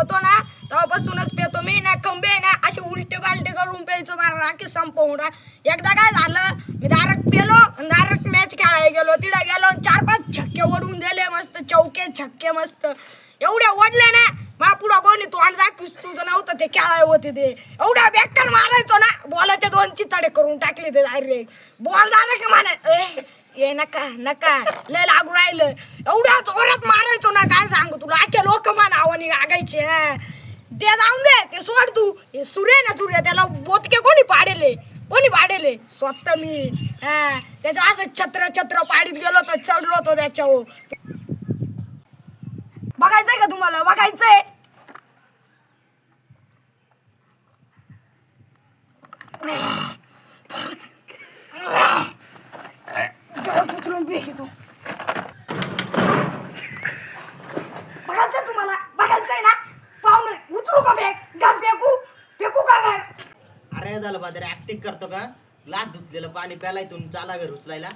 होतो ना तेव्हापासूनच पेतो मी ना. खंबे ना असे उलटे बालटे करून प्यायचो मला राखी संपवून. एकदा काय झालं मी डायरेक्ट पेलो डायरेक्ट मॅच खेळायला गेलो. तिला गेलो 4-5 छक्के ओढून दिले मस्त चौके छक्के मस्त एवढे ओढले ना मा पुढं कोणी तोंड दाखवीस तुझं नव्हतं ते खेळाय होते ते एवढ्या बेकार मारायचो ना बॉलाचे 2 चितडे करून टाकले ते डायरेक्ट बॉल झाला की म्हणा ये नका नका लय लागू राहिलं एवढ्या जोरात मारायचो ना काय सांगू तुला आखे लोक नावानी लागायचे. ते जाऊन दे ते सोड तू हे सूर्य ना सूर्य त्याला बोतके कोणी पाडेले स्वतः मी. त्याचं असं छत्र छत्र पाडीत गेलो तर चढलो होतो त्याच्यावर. बघायचंय का तुम्हाला बघायचंय. बघायचंय तुम्हाला बघायचंय ना पाहुणे उचलू का बॅग घाल फेकू का घर. अरे झालं बा तरी ऍक्टिंग करतो का लात धुतलेलं पाणी प्यायला इथून चाला घर उचलायला.